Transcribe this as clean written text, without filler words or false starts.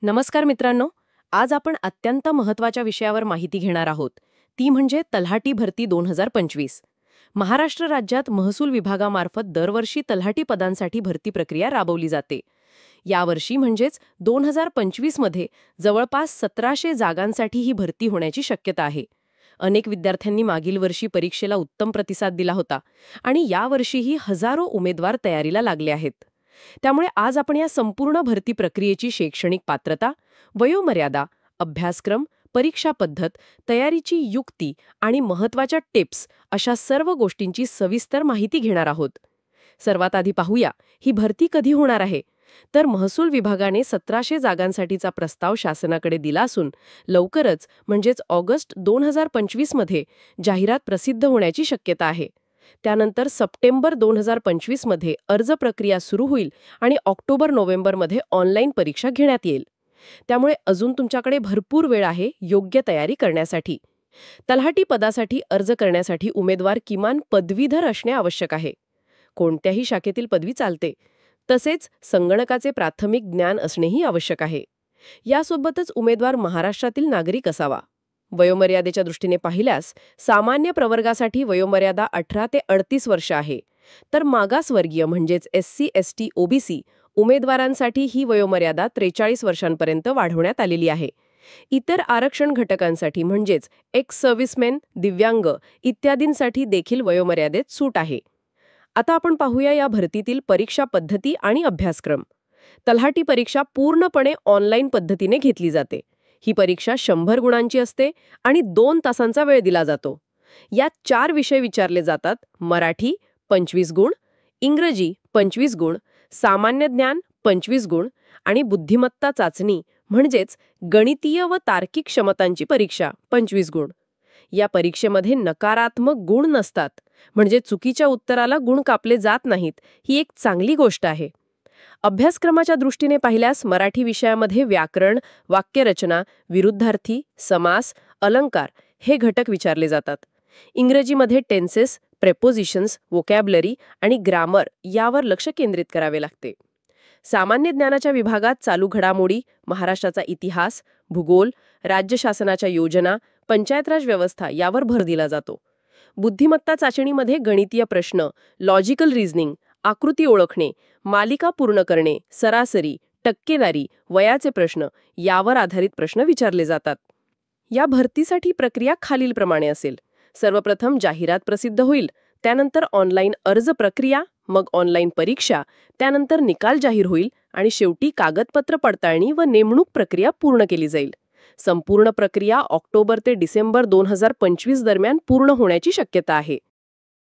नमस्कार मित्रांनो. आज आपण अत्यंत महत्त्वाच्या विषयावर माहिती घेणार आहोत. ती म्हणजे तलाठी भरती 2025. महाराष्ट्र राज्यात महसूल विभागामार्फत दरवर्षी तलाठी पदांसाठी भरती प्रक्रिया राबवली जाते. यावर्षी म्हणजेच 2025 मध्ये जवळपास 1700 जागांसाठी ही भरती होण्याची शक्यता आहे. अनेक विद्यार्थ्यांनी मागील वर्षी परीक्षेला उत्तम प्रतिसाद दिला होता आणि यावर्षीही हजारो उमेदवार तयारीला लागले आहेत. त्यामुळे आज आपण या संपूर्ण भरती प्रक्रियेची शैक्षणिक पात्रता, वयोमर्यादा, अभ्यासक्रम, परीक्षा पद्धत, तयारीची युक्ती आणि महत्त्वाच्या टिप्स अशा सर्व गोष्टींची सविस्तर माहिती घेणार आहोत. सर्वात आधी पाहूया, ही भरती कधी होणार आहे. तर महसूल विभागाने 1700 जागांसाठीचा प्रस्ताव शासनाकडे दिला असून लवकरच म्हणजेच ऑगस्ट 2025 मध्ये जाहिरात प्रसिद्ध होण्याची शक्यता आहे. त्यानंतर सप्टेंबर 2025 मध्ये अर्ज प्रक्रिया सुरू होईल आणि ऑक्टोबर-नोव्हेंबरमध्ये ऑनलाईन परीक्षा घेण्यात येईल. त्यामुळे अजून तुमच्याकडे भरपूर वेळ आहे योग्य तयारी करण्यासाठी. तलाठी पदासाठी अर्ज करण्यासाठी उमेदवार किमान पदवीधर असणे आवश्यक आहे. कोणत्याही शाखेतील पदवी चालते. तसेच संगणकाचे प्राथमिक ज्ञान असणेही आवश्यक आहे. यासोबतच उमेदवार महाराष्ट्रातील नागरिक असावा. वयोमर्यादेच्या दृष्टीने पाहिल्यास सामान्य प्रवर्गासाठी वयोमर्यादा 18 ते 38 वर्ष आहे. तर मागासवर्गीय म्हणजेच SC, ST, OBC उमेदवारांसाठी ही वयोमर्यादा 43 वर्षांपर्यंत वाढवण्यात आलेली आहे. इतर आरक्षण घटकांसाठी म्हणजेच एक्स सर्व्हिसमेन, दिव्यांग इत्यादींसाठी देखील वयोमर्यादेत सूट आहे. आता आपण पाहूया या भरतीतील परीक्षा पद्धती आणि अभ्यासक्रम. तलाठी परीक्षा पूर्णपणे ऑनलाईन पद्धतीने घेतली जाते. ही परीक्षा 100 गुणांची असते आणि 2 तासांचा वेळ दिला जातो. यात 4 विषय विचारले जातात. मराठी 25 गुण, इंग्रजी 25 गुण, सामान्य ज्ञान 25 गुण आणि बुद्धिमत्ता चाचणी म्हणजेच गणितीय व तार्किक क्षमतांची परीक्षा 25 गुण. या परीक्षेमध्ये नकारात्मक गुण नसतात, म्हणजे चुकीच्या उत्तराला गुण कापले जात नाहीत. ही एक चांगली गोष्ट आहे. अभ्यासक्रमाच्या दृष्टीने पाहिल्यास मराठी विषयामध्ये व्याकरण, वाक्यरचना, विरुद्धार्थी, समास, अलंकार हे घटक विचारले जातात. इंग्रजीमध्ये टेन्सेस, प्रेपोजिशन्स, वोकॅब्युलरी आणि ग्रामर यावर लक्ष केंद्रित करावे लागते. सामान्य ज्ञानाच्या विभागात चालू घडामोडी, महाराष्ट्राचा इतिहास, भूगोल, राज्य शासनाच्या योजना, पंचायतराज व्यवस्था यावर भर दिला जातो. बुद्धिमत्ता चाचणीमध्ये गणितीय प्रश्न, लॉजिकल रिझनिंग, आकृती ओळखणे, मालिका पूर्ण करणे, सरासरी, टक्केवारी, वयाचे प्रश्न यावर आधारित प्रश्न विचारले जातात. या भरतीसाठी प्रक्रिया खालीलप्रमाणे असेल. सर्वप्रथम जाहिरात प्रसिद्ध होईल, त्यानंतर ऑनलाईन अर्ज प्रक्रिया, मग ऑनलाईन परीक्षा, त्यानंतर निकाल जाहीर होईल आणि शेवटी कागदपत्र पडताळणी व नेमणूक प्रक्रिया पूर्ण केली जाईल. संपूर्ण प्रक्रिया ऑक्टोबर ते डिसेंबर 2025 दरम्यान पूर्ण होण्याची शक्यता आहे.